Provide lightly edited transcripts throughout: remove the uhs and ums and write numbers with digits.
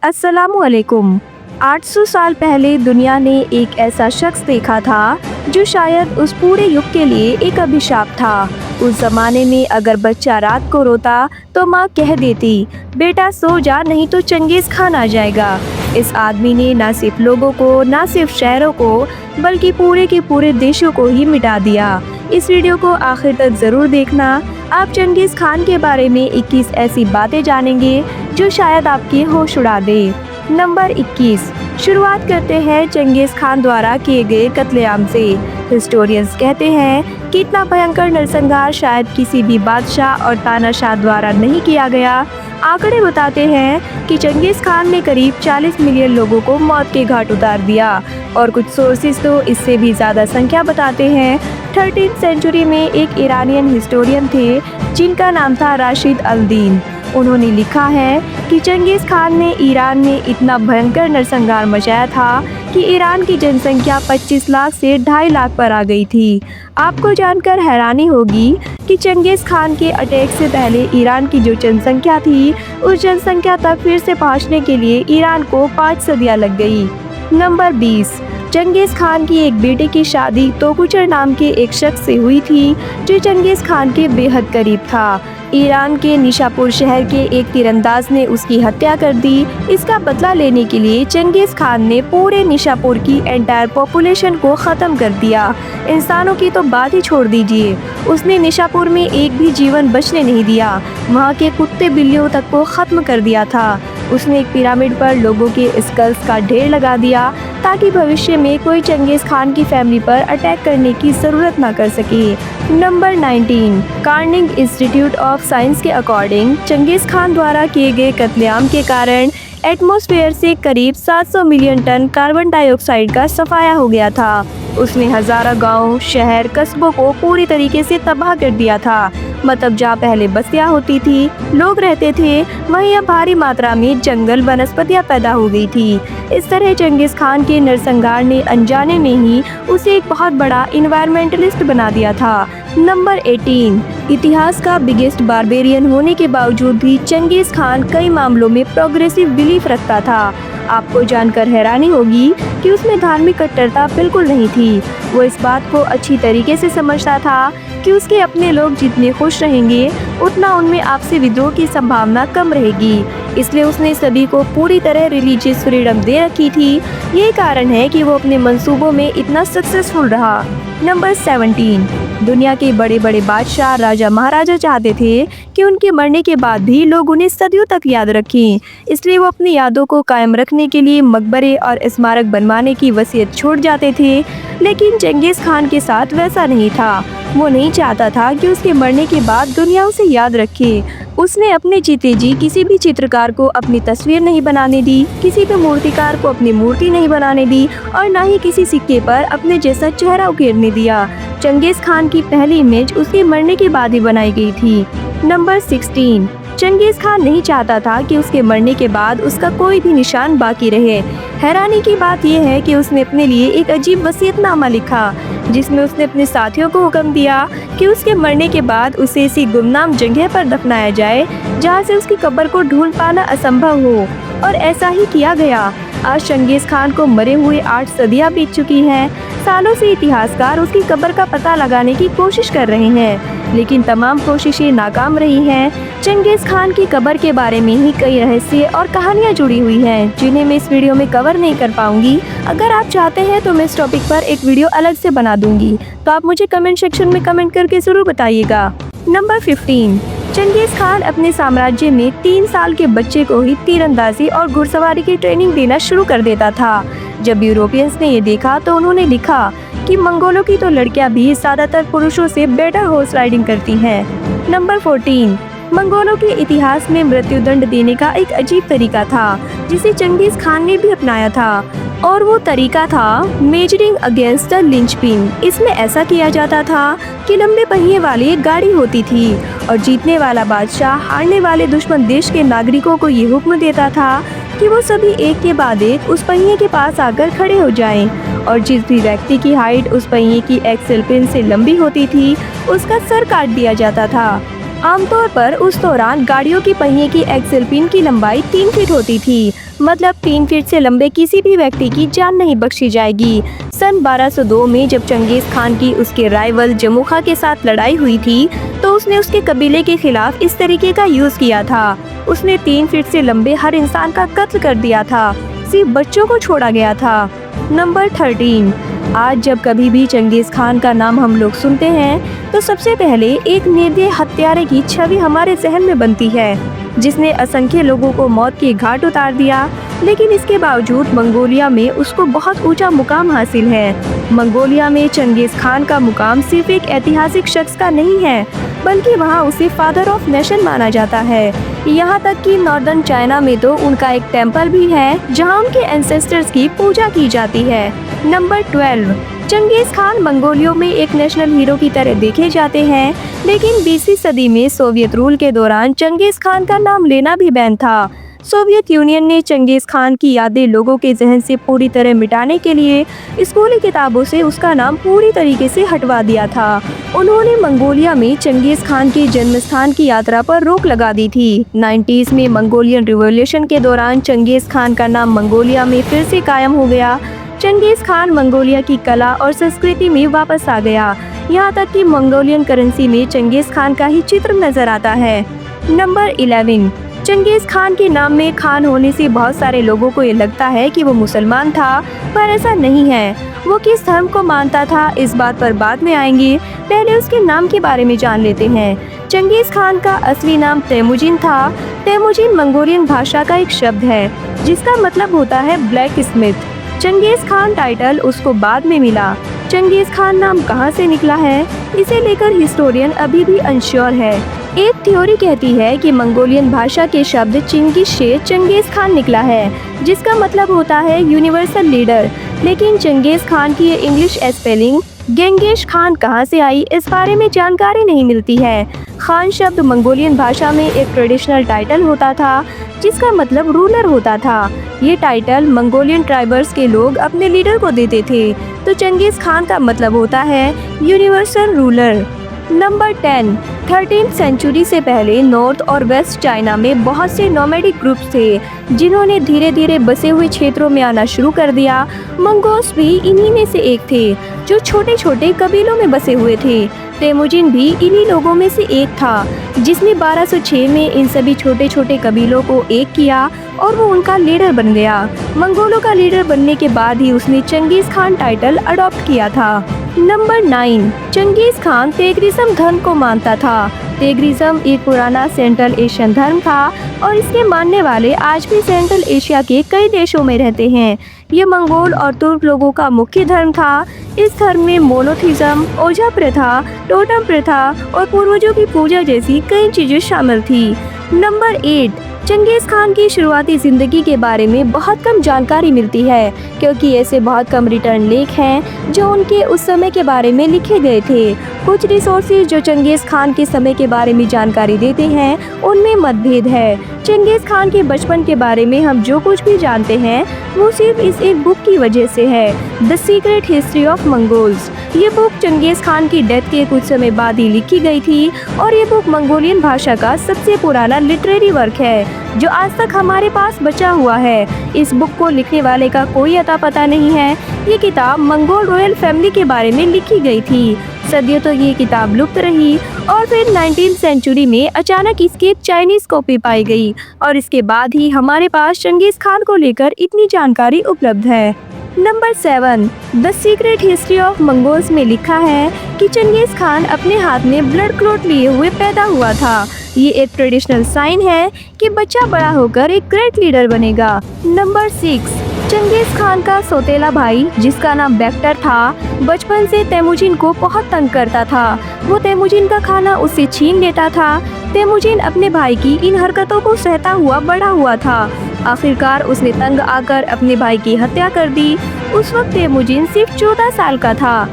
अस्सलामुअलैकुम। 800 साल पहले दुनिया ने एक ऐसा शख्स देखा था जो शायद उस पूरे युग के लिए एक अभिशाप था। उस जमाने में अगर बच्चा रात को रोता तो माँ कह देती, बेटा सो जा नहीं तो चंगेज़ खान आ जाएगा। इस आदमी ने न सिर्फ लोगों को, न सिर्फ शहरों को, बल्कि पूरे के पूरे देशों को ही मिटा दिया। इस वीडियो को आखिर तक ज़रूर देखना। आप चंगेज़ खान के बारे में 21 ऐसी बातें जानेंगे जो शायद आपके होश उड़ा दे। नंबर 21। शुरुआत करते हैं चंगेज़ खान द्वारा किए गए कत्लेआम से। हिस्टोरियंस कहते हैं कि इतना भयंकर नरसंहार शायद किसी भी बादशाह और तानाशाह द्वारा नहीं किया गया। आंकड़े बताते हैं कि चंगेज़ खान ने करीब 40 मिलियन लोगों को मौत के घाट उतार दिया और कुछ सोर्सेज तो इससे भी ज़्यादा संख्या बताते हैं। 13वीं सेंचुरी में एक ईरानियन हिस्टोरियन थे जिनका नाम था राशिद अल-दीन। उन्होंने लिखा है कि चंगेज़ खान ने ईरान में इतना भयंकर नरसंहार मचाया था कि ईरान की जनसंख्या 25 लाख से 2.5 लाख पर आ गई थी। आपको जानकर हैरानी होगी कि चंगेज़ खान के अटैक से पहले ईरान की जो जनसंख्या थी, उस जनसंख्या तक फिर से पहुंचने के लिए ईरान को 5 सदियां लग गई। नंबर 20। चंगेज़ खान की एक बेटे की शादी तोकुचर नाम के एक शख्स से हुई थी जो चंगेज़ खान के बेहद करीब था। ईरान के निशापुर शहर के एक तीरंदाज ने उसकी हत्या कर दी। इसका बदला लेने के लिए चंगेज़ खान ने पूरे निशापुर की एंटायर पॉपुलेशन को ख़त्म कर दिया। इंसानों की तो बात ही छोड़ दीजिए, उसने निशापुर में एक भी जीवन बचने नहीं दिया। वहाँ के कुत्ते बिल्लियों तक को ख़त्म कर दिया था। उसने एक पिरामिड पर लोगों के स्कल्स का ढेर लगा दिया ताकि भविष्य में कोई चंगेज़ खान की फैमिली पर अटैक करने की ज़रूरत ना कर सके। नंबर 19। कार्निग इंस्टीट्यूट ऑफ साइंस के अकॉर्डिंग चंगेज़ खान द्वारा किए गए कत्लेआम के कारण एटमॉस्फेयर से करीब 700 मिलियन टन कार्बन डाइऑक्साइड का सफाया हो गया था। उसने हज़ारों गांव, शहर, कस्बों को पूरी तरीके से तबाह कर दिया था। मतलब जहाँ पहले बस्तियाँ होती थी, लोग रहते थे, वहीं अब भारी मात्रा में जंगल, वनस्पतियाँ पैदा हो गई थी। इस तरह चंगेज़ खान के नरसंहार ने अनजाने में ही उसे एक बहुत बड़ा इन्वायरमेंटलिस्ट बना दिया था। नंबर 18। इतिहास का बिगेस्ट बारबेरियन होने के बावजूद भी चंगेज़ खान कई मामलों में प्रोग्रेसिव बिलीफ रखता था। आपको जानकर हैरानी होगी कि उसमें धार्मिक कट्टरता बिल्कुल नहीं थी। वो इस बात को अच्छी तरीके से समझता था कि उसके अपने लोग जितने खुश रहेंगे उतना उनमें आपसी विद्रोह की संभावना कम रहेगी। इसलिए उसने सभी को पूरी तरह रिलीजियस फ्रीडम दे रखी थी। यही कारण है कि वो अपने मंसूबों में इतना सक्सेसफुल रहा। नंबर 17। दुनिया के बड़े बड़े बादशाह, राजा महाराजा चाहते थे कि उनके मरने के बाद भी लोग उन्हें सदियों तक याद रखें। इसलिए वो अपनी यादों को कायम रखने के लिए मकबरे और स्मारक बनवाने की वसीयत छोड़ जाते थे। लेकिन चंगेज़ खान के साथ वैसा नहीं था। वो नहीं चाहता था कि उसके मरने के बाद दुनिया उसे याद रखे। उसने अपने जीते जी किसी भी चित्रकार को अपनी तस्वीर नहीं बनाने दी, किसी भी मूर्तिकार को अपनी मूर्ति नहीं बनाने दी और न ही किसी सिक्के पर अपने जैसा चेहरा उकेरने दिया। चंगेज़ खान की पहली इमेज उसके मरने के बाद ही बनाई गई थी। नंबर 16। चंगेज़ खान नहीं चाहता था कि उसके मरने के बाद उसका कोई भी निशान बाकी रहे। हैरानी की बात यह है कि उसने अपने लिए एक अजीब वसीयतनामा लिखा जिसमें उसने अपने साथियों को हुक्म दिया कि उसके मरने के बाद उसे ऐसी गुमनाम जगह पर दफनाया जाए जहां से उसकी कब्र को ढूंढ पाना असंभव हो, और ऐसा ही किया गया। आज चंगेज़ खान को मरे हुए 8 सदियां बीत चुकी हैं। सालों से इतिहासकार उसकी कब्र का पता लगाने की कोशिश कर रहे हैं, लेकिन तमाम कोशिशें नाकाम रही हैं। चंगेज़ खान की कब्र के बारे में ही कई रहस्य और कहानियाँ जुड़ी हुई हैं जिन्हें मैं इस वीडियो में कवर नहीं कर पाऊंगी। अगर आप चाहते हैं तो मैं इस टॉपिक पर एक वीडियो अलग से बना दूंगी, तो आप मुझे कमेंट सेक्शन में कमेंट करके ज़रूर बताइएगा। नंबर 15। चंगेज़ खान अपने साम्राज्य में 3 साल के बच्चे को ही तीरंदाजी और घुड़सवारी की ट्रेनिंग देना शुरू कर देता था। जब यूरोपियंस ने ये देखा तो उन्होंने लिखा कि मंगोलों की तो लड़कियां भी ज़्यादातर पुरुषों से बेटर हॉर्स राइडिंग करती हैं। नंबर 14। मंगोलों के इतिहास में मृत्युदंड देने का एक अजीब तरीका था जिसे चंगेज़ खान ने भी अपनाया था, और वो तरीका था मेजरिंग अगेंस्ट द लिंचपिन। इसमें ऐसा किया जाता था कि लंबे पहिए वाली एक गाड़ी होती थी और जीतने वाला बादशाह हारने वाले दुश्मन देश के नागरिकों को ये हुक्म देता था कि वो सभी एक के बाद एक उस पहिए के पास आकर खड़े हो जाएं, और जिस भी व्यक्ति की हाइट उस पहिए की एक्सेल पिन से लंबी होती थी उसका सर काट दिया जाता था। आमतौर पर उस दौरान गाड़ियों की पहिए की एक्सेल पिन की लंबाई 3 फीट होती थी, मतलब 3 फीट से लंबे किसी भी व्यक्ति की जान नहीं बख्शी जाएगी। सन 1202 में जब चंगेज खान की उसके राइवल जमुखा के साथ लड़ाई हुई थी तो उसने उसके कबीले के खिलाफ इस तरीके का यूज किया था। उसने 3 फीट से लंबे हर इंसान का कत्ल कर दिया था, सिर्फ बच्चों को छोड़ा गया था। नंबर 13। आज जब कभी भी चंगेज खान का नाम हम लोग सुनते हैं तो सबसे पहले एक निर्दयी हत्यारे की छवि हमारे जहन में बनती है, जिसने असंख्य लोगों को मौत के घाट उतार दिया। लेकिन इसके बावजूद मंगोलिया में उसको बहुत ऊंचा मुकाम हासिल है। मंगोलिया में चंगेज खान का मुकाम सिर्फ एक ऐतिहासिक शख्स का नहीं है, बल्कि वहाँ उसे फादर ऑफ नेशन माना जाता है। यहाँ तक कि नॉर्दर्न चाइना में तो उनका एक टेम्पल भी है जहाँ उनके एंसेस्टर्स की पूजा की जाती है। नंबर 12। चंगेज खान मंगोलियों में एक नेशनल हीरो की तरह देखे जाते हैं, लेकिन 20वीं सदी में सोवियत रूल के दौरान चंगेज खान का नाम लेना भी बैन था। सोवियत यूनियन ने चंगेज खान की यादें लोगों के जहन से पूरी तरह मिटाने के लिए स्कूली किताबों से उसका नाम पूरी तरीके से हटवा दिया था। उन्होंने मंगोलिया में चंगेज खान के जन्म स्थान की यात्रा पर रोक लगा दी थी। 90s में मंगोलियन रिवॉल्यूशन के दौरान चंगेज खान का नाम मंगोलिया में फिर से कायम हो गया। चंगेज खान मंगोलिया की कला और संस्कृति में वापस आ गया। यहाँ तक कि मंगोलियन करेंसी में चंगेज खान का ही चित्र नजर आता है। नंबर 11। चंगेज खान के नाम में खान होने से बहुत सारे लोगों को ये लगता है कि वो मुसलमान था, पर ऐसा नहीं है। वो किस धर्म को मानता था इस बात पर बाद में आएंगे, पहले उसके नाम के बारे में जान लेते हैं। चंगेज खान का असली नाम तेमुजिन था। तेमुजिन मंगोलियन भाषा का एक शब्द है जिसका मतलब होता है blacksmith. Genghis Khan title उसको बाद में मिला। चंगेज खान नाम कहाँ से निकला है, इसे लेकर हिस्टोरियन अभी भी अनश्योर है। एक थ्योरी कहती है कि मंगोलियन भाषा के शब्द चिंगिस से चंगेज खान निकला है, जिसका मतलब होता है यूनिवर्सल लीडर। लेकिन चंगेज खान की ये इंग्लिश स्पेलिंग गेंगिश खान कहाँ से आई, इस बारे में जानकारी नहीं मिलती है। खान शब्द मंगोलियन भाषा में एक ट्रेडिशनल टाइटल होता था जिसका मतलब रूलर होता था। ये टाइटल मंगोलियन ट्राइबर्स के लोग अपने लीडर को देते थे, तो चंगेज खान का मतलब होता है universal ruler. Number 10। 13th century से पहले नॉर्थ और वेस्ट चाइना में बहुत से नोमैडिक ग्रुप्स थे जिन्होंने धीरे धीरे बसे हुए क्षेत्रों में आना शुरू कर दिया। मंगोल्स भी इन्हीं में से एक थे जो छोटे छोटे कबीलों में बसे हुए थे। तेमुजिन भी इन्हीं लोगों में से एक था जिसने 1206 में इन सभी छोटे छोटे कबीलों को एक किया और वो उनका लीडर बन गया। मंगोलों का लीडर बनने के बाद ही उसने चंगेज खान टाइटल अडॉप्ट किया था। नंबर 9। चंगेज खान तेगरिज्म धर्म को मानता था। तेगरिज्म एक पुराना सेंट्रल एशियन धर्म था और इसके मानने वाले आज भी सेंट्रल एशिया के कई देशों में रहते हैं। ये मंगोल और तुर्क लोगों का मुख्य धर्म था। इस धर्म में मोनोथिज्म, ओझा प्रथा, टोटम प्रथा और पूर्वजों की पूजा जैसी कई चीजें शामिल थी। नंबर 8। चंगेज खान की शुरुआती जिंदगी के बारे में बहुत कम जानकारी मिलती है, क्योंकि ऐसे बहुत कम रिटर्न लेख हैं जो उनके उस समय के बारे में लिखे गए थे। कुछ रिसोर्सेज जो चंगेज खान के समय के बारे में जानकारी देते हैं उनमें मतभेद है। चंगेज खान के बचपन के बारे में हम जो कुछ भी जानते हैं वो सिर्फ इस एक बुक की वजह से है, the secret history of Mongols. ये बुक चंगेज खान की डेथ के कुछ समय बाद ही लिखी गई थी और ये बुक मंगोलियन भाषा का सबसे पुराना लिटरेरी वर्क है जो आज तक हमारे पास बचा हुआ है। इस बुक को लिखने वाले का कोई अता पता नहीं है। ये किताब मंगोल रॉयल फैमिली के बारे में लिखी गई थी। सदियों तो ये किताब लुप्त रही और फिर 19th सेंचुरी में अचानक इसकी चाइनीज कॉपी पाई गई और इसके बाद ही हमारे पास चंगेज खान को लेकर इतनी जानकारी उपलब्ध है। Number 7। The secret history of Mongols में लिखा है कि चंगेज खान अपने हाथ में ब्लड क्लॉट लिए हुए पैदा हुआ था। ये एक ट्रेडिशनल साइन है कि बच्चा बड़ा होकर एक ग्रेट लीडर बनेगा। नंबर 6। चंगेज खान का सौतेला भाई जिसका नाम बेक्टर था, बचपन से तेमुजिन को बहुत तंग करता था। वो तेमुजिन का खाना उससे छीन लेता था। तेमुजिन अपने भाई की इन हरकतों को सहता हुआ बड़ा हुआ था। आखिरकार उसने तंग आकर अपने भाई की हत्या कर दी। उस वक्त तेमुजिन सिर्फ 14 साल का था।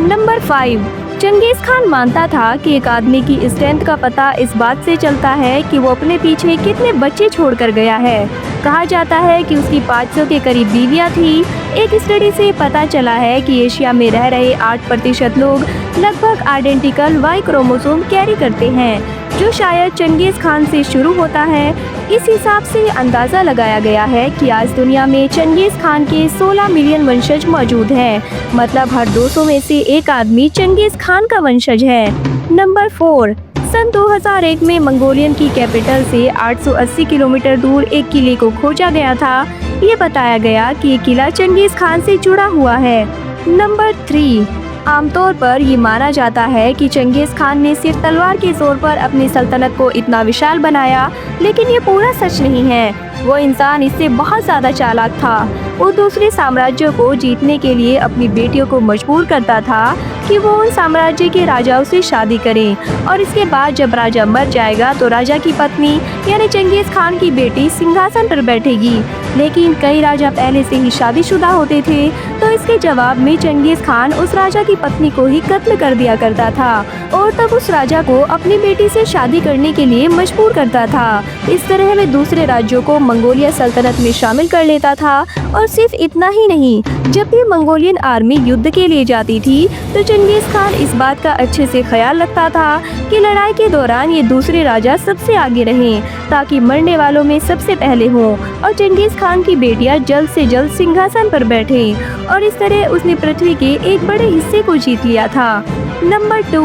नंबर 5। चंगेज खान मानता था कि एक आदमी की स्ट्रेंथ का पता इस बात से चलता है कि वो अपने पीछे कितने बच्चे छोड़कर गया है। कहा जाता है कि उसकी 500 के करीब बीवियां थी। एक स्टडी से पता चला है कि एशिया में रह रहे 8% लोग लगभग आइडेंटिकल वाई क्रोमोसोम कैरी करते हैं। जो शायद चंगेज़ खान से शुरू होता है। इस हिसाब से अंदाज़ा लगाया गया है कि आज दुनिया में चंगेज़ खान के 16 मिलियन वंशज मौजूद हैं। मतलब हर 200 में से एक आदमी चंगेज़ खान का वंशज है। नंबर 4, सन 2001 में मंगोलियन की कैपिटल से 880 किलोमीटर दूर एक किले को खोजा गया था। ये बताया गया कि ये किला चंगेज़ खान से जुड़ा हुआ है। नंबर 3, आमतौर पर ये माना जाता है कि चंगेज़ खान ने सिर्फ तलवार के जोर पर अपनी सल्तनत को इतना विशाल बनाया, लेकिन ये पूरा सच नहीं है। वो इंसान इससे बहुत ज़्यादा चालाक था। वो दूसरे साम्राज्यों को जीतने के लिए अपनी बेटियों को मजबूर करता था कि वो उन साम्राज्य के राजाओं से शादी करें, और इसके बाद जब राजा मर जाएगा तो राजा की पत्नी यानी चंगेज़ खान की बेटी सिंहासन पर बैठेगी। लेकिन कई राजा पहले से ही शादीशुदा होते थे, तो इसके जवाब में चंगेज़ खान उस राजा की पत्नी को ही कत्ल कर दिया करता था और तब उस राजा को अपनी बेटी से शादी करने के लिए मजबूर करता था। इस तरह वे दूसरे राज्यों को मंगोलिया सल्तनत में शामिल कर लेता था। और सिर्फ इतना ही नहीं, जब भी मंगोलियन आर्मी युद्ध के लिए जाती थी तो चंगेज़ खान इस बात का अच्छे से ख्याल रखता था कि लड़ाई के दौरान ये दूसरे राजा सबसे आगे रहें, ताकि मरने वालों में सबसे पहले हों और चंगेज़ खान की बेटियां जल्द से जल्द सिंहासन पर बैठें। और इस तरह उसने पृथ्वी के एक बड़े हिस्से को जीत लिया था। नंबर 2,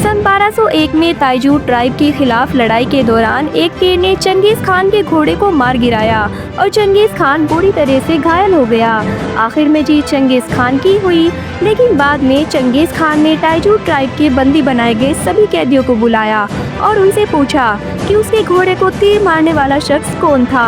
सन 1201 में ताइजू ट्राइब के खिलाफ लड़ाई के दौरान एक तीर ने चंगेज़ खान के घोड़े को मार गिराया और चंगेज़ खान बुरी तरह से घायल हो गया। आखिर में जीत चंगेज़ खान की हुई, लेकिन बाद में चंगेज़ खान ने ताइजू ट्राइब के बंदी बनाए गए सभी कैदियों को बुलाया और उनसे पूछा कि उसके घोड़े को तीर मारने वाला शख्स कौन था।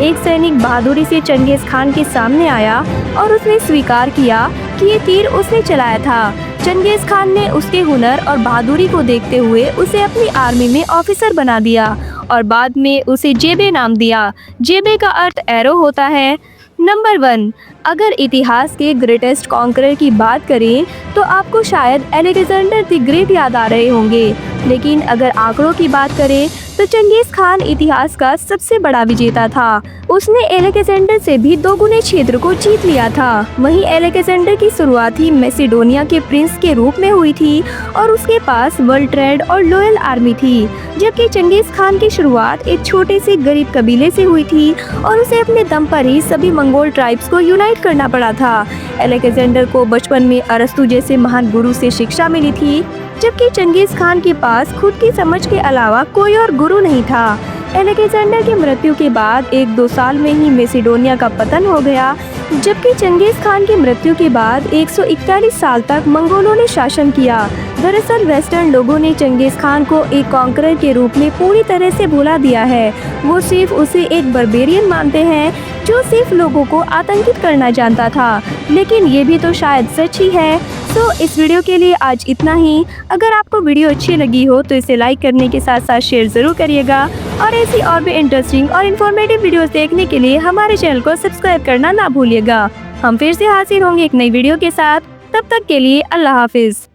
एक सैनिक बहादुरी से चंगेज़ खान के सामने आया और उसने स्वीकार किया कि ये तीर उसने चलाया था। चंगेज़ खान ने उसके हुनर और बहादुरी को देखते हुए उसे अपनी आर्मी में ऑफिसर बना दिया और बाद में उसे जेबे नाम दिया। जेबे का अर्थ एरो होता है। नंबर 1, अगर इतिहास के ग्रेटेस्ट कॉन्करर की बात करें तो आपको शायद अलेक्जेंडर द ग्रेट याद आ रहे होंगे, लेकिन अगर आंकड़ों की बात करें तो चंगेज़ खान इतिहास का सबसे बड़ा विजेता था। उसने अलेक्जेंडर से भी 2 गुने क्षेत्र को जीत लिया था। वहीं अलेक्जेंडर की शुरुआत ही मैसेडोनिया के प्रिंस के रूप में हुई थी और उसके पास वर्ल्ड ट्रेड और लॉयल आर्मी थी, जबकि चंगेज़ खान की शुरुआत एक छोटे से गरीब कबीले से हुई थी और उसे अपने दम पर ही सभी मंगोल ट्राइब्स को यूनाइट करना पड़ा था। अलेक्जेंडर को बचपन में अरस्तु जैसे महान गुरु से शिक्षा मिली थी, जबकि चंगेज़ खान के पास खुद की समझ के अलावा कोई और गुरु नहीं था। अलेक्जेंडर की मृत्यु के बाद 1-2 साल में ही मैसेडोनिया का पतन हो गया, जबकि चंगेज़ खान की मृत्यु के बाद 141 साल तक मंगोलों ने शासन किया। दरअसल वेस्टर्न लोगों ने चंगेज़ खान को एक कॉन्करर के रूप में पूरी तरह से भुला दिया है। वो सिर्फ उसे एक बर्बेरियन मानते हैं जो सिर्फ लोगों को आतंकित करना जानता था, लेकिन ये भी तो शायद सच ही है। तो इस वीडियो के लिए आज इतना ही। अगर आपको वीडियो अच्छी लगी हो तो इसे लाइक करने के साथ साथ शेयर ज़रूर करिएगा और ऐसी और भी इंटरेस्टिंग और इन्फॉर्मेटिव वीडियोस देखने के लिए हमारे चैनल को सब्सक्राइब करना ना भूलिएगा। हम फिर से हाजिर होंगे एक नई वीडियो के साथ। तब तक के लिए अल्लाह हाफिज़।